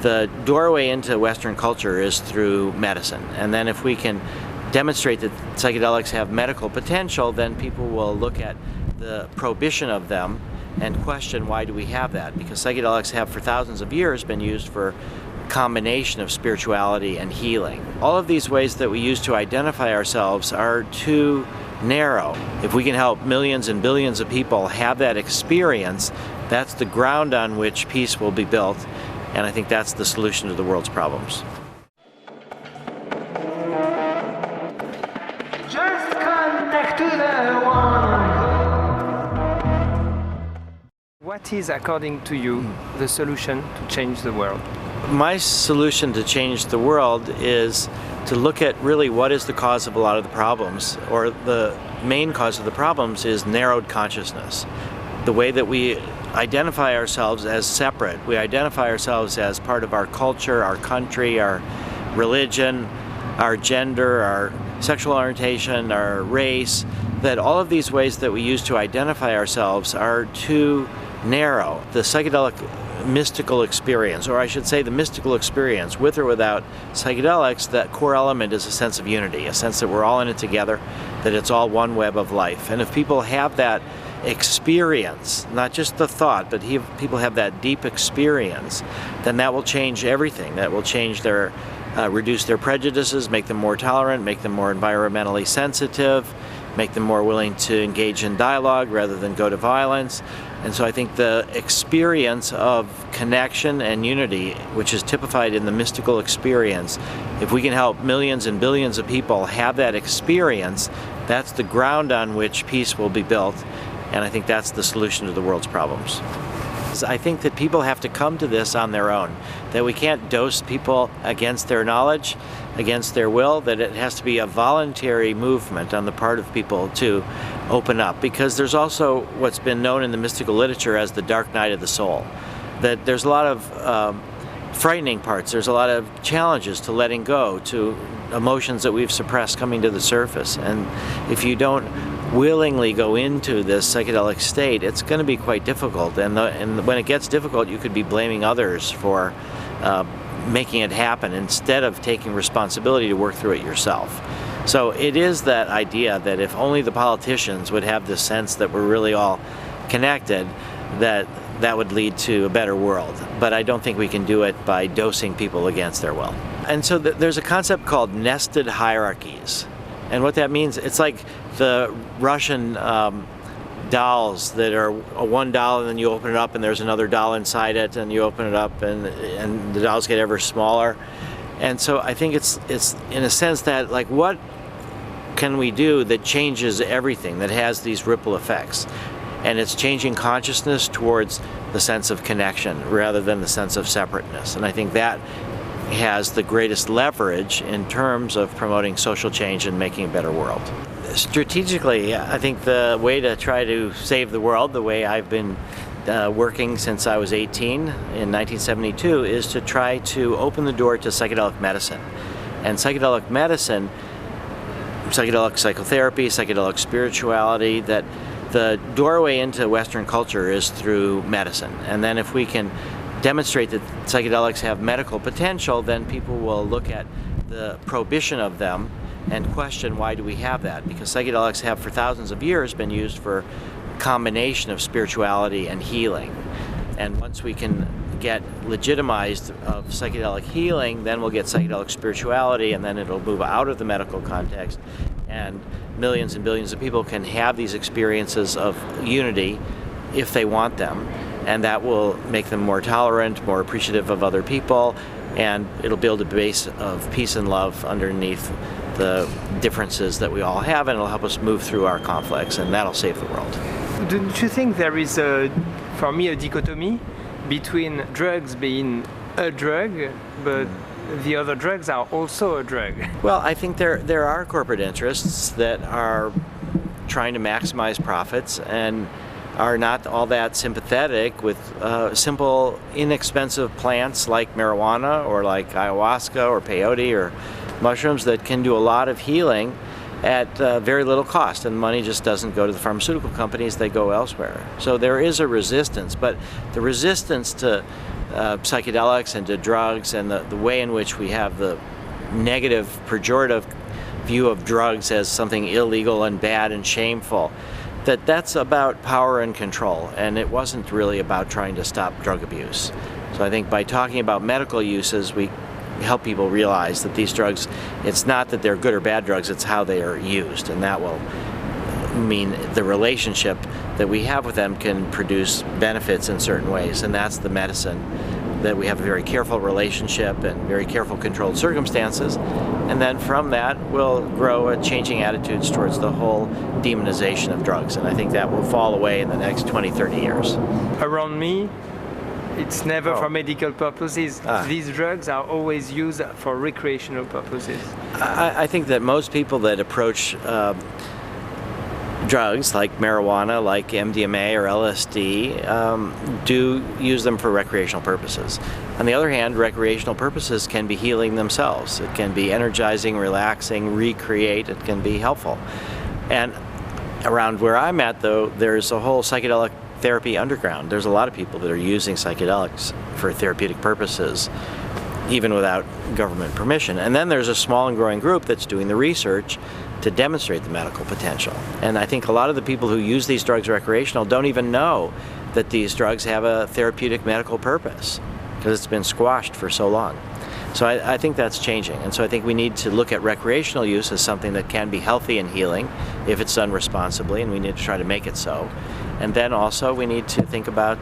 the doorway into Western culture is through medicine. And then if we can demonstrate that psychedelics have medical potential, then people will look at the prohibition of them and question, why do we have that? Because psychedelics have for thousands of years been used for a combination of spirituality and healing. All of these ways that we use to identify ourselves are too narrow. If we can help millions and billions of people have that experience, that's the ground on which peace will be built, and I think that's the solution to the world's problems. Just contact to the one. What is, according to you, the solution to change the world? My solution to change the world is to look at really what is the cause of a lot of the problems, or the main cause of the problems is narrowed consciousness. The way that we identify ourselves as separate, we identify ourselves as part of our culture, our country, our religion, our gender, our sexual orientation, our race, that all of these ways that we use to identify ourselves are too narrow. The psychedelic mystical experience, or I should say the mystical experience, with or without psychedelics, that core element is a sense of unity, a sense that we're all in it together, that it's all one web of life. And if people have that experience, not just the thought, but people have that deep experience, then that will change everything. That will change their, reduce their prejudices, make them more tolerant, make them more environmentally sensitive, make them more willing to engage in dialogue rather than go to violence. And so I think the experience of connection and unity, which is typified in the mystical experience, if we can help millions and billions of people have that experience, that's the ground on which peace will be built, and I think that's the solution to the world's problems. I think that people have to come to this on their own, that we can't dose people against their knowledge, against their will, that it has to be a voluntary movement on the part of people to open up. Because there's also what's been known in the mystical literature as the dark night of the soul, that there's a lot of frightening parts, there's a lot of challenges to letting go, to emotions that we've suppressed coming to the surface. And if you don't willingly go into this psychedelic state, it's going to be quite difficult. And when it gets difficult, you could be blaming others for making it happen instead of taking responsibility to work through it yourself. So it is that idea that if only the politicians would have this sense that we're really all connected, that would lead to a better world. But I don't think we can do it by dosing people against their will. And so there's a concept called nested hierarchies. And what that means, it's like the Russian dolls that are a $1 and then you open it up and there's another doll inside it, and you open it up and the dolls get ever smaller. And so I think it's in a sense that, like, what can we do that changes everything, that has these ripple effects? And it's changing consciousness towards the sense of connection rather than the sense of separateness. And I think that has the greatest leverage in terms of promoting social change and making a better world. Strategically, I think the way to try to save the world, the way I've been working since I was 18 in 1972, is to try to open the door to psychedelic medicine. And psychedelic medicine, psychedelic psychotherapy, psychedelic spirituality, that the doorway into Western culture is through medicine. And then if we can demonstrate that psychedelics have medical potential, then people will look at the prohibition of them and question, why do we have that? Because psychedelics have for thousands of years been used for a combination of spirituality and healing. And once we can get legitimized of psychedelic healing, then we'll get psychedelic spirituality, and then it'll move out of the medical context, and millions and billions of people can have these experiences of unity if they want them, and that will make them more tolerant, more appreciative of other people, and it'll build a base of peace and love underneath the differences that we all have, and it'll help us move through our conflicts, and that'll save the world. Don't you think there is, for me, a dichotomy between drugs being a drug, but the other drugs are also a drug? Well, I think there are corporate interests that are trying to maximize profits and are not all that sympathetic with simple, inexpensive plants like marijuana or like ayahuasca or peyote or mushrooms that can do a lot of healing at very little cost, and money just doesn't go to the pharmaceutical companies, they go elsewhere. So there is a resistance, but the resistance to psychedelics and to drugs, and the way in which we have the negative, pejorative view of drugs as something illegal and bad and shameful, that's about power and control, and it wasn't really about trying to stop drug abuse. So I think by talking about medical uses, we help people realize that these drugs, it's not that they're good or bad drugs, it's how they are used, and that will mean the relationship that we have with them can produce benefits in certain ways, and that's the medicine, that we have a very careful relationship and very careful controlled circumstances, and then from that will grow a changing attitudes towards the whole demonization of drugs, and I think that will fall away in the next 20-30 years. Around me, it's never for medical purposes. These drugs are always used for recreational purposes. I think that most people that approach drugs like marijuana, like MDMA or LSD, do use them for recreational purposes. On the other hand, recreational purposes can be healing themselves. It can be energizing, relaxing, recreate. It can be helpful. And around where I'm at, though, there's a whole psychedelic therapy underground. There's a lot of people that are using psychedelics for therapeutic purposes, even without government permission. And then there's a small and growing group that's doing the research to demonstrate the medical potential. And I think a lot of the people who use these drugs recreational don't even know that these drugs have a therapeutic medical purpose, because it's been squashed for so long. So I think that's changing. And so I think we need to look at recreational use as something that can be healthy and healing if it's done responsibly, and we need to try to make it so. And then also we need to think about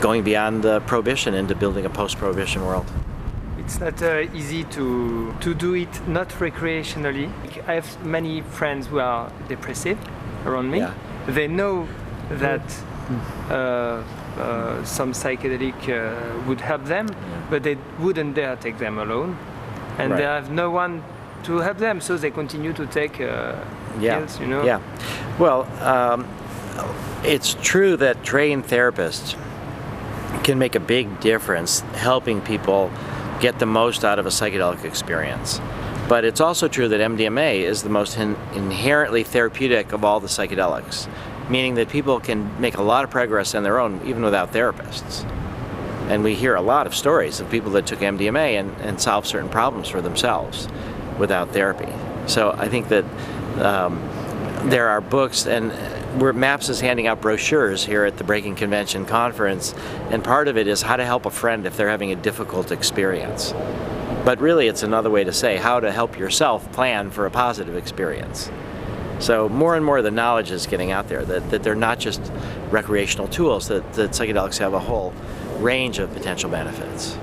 going beyond prohibition into building a post-prohibition world. It's not easy to do it not recreationally. I have many friends who are depressive around me. Yeah. They know that some psychedelic would help them, but they wouldn't dare take them alone. And they have no one to help them, so they continue to take pills, you know? Yeah. Well, it's true that trained therapists can make a big difference helping people get the most out of a psychedelic experience. But it's also true that MDMA is the most inherently therapeutic of all the psychedelics, meaning that people can make a lot of progress on their own even without therapists. And we hear a lot of stories of people that took MDMA and solved certain problems for themselves without therapy. So I think that there are books, and MAPS is handing out brochures here at the Breaking Convention conference, and part of it is how to help a friend if they're having a difficult experience. But really it's another way to say how to help yourself plan for a positive experience. So more and more of the knowledge is getting out there that they're not just recreational tools, that psychedelics have a whole range of potential benefits.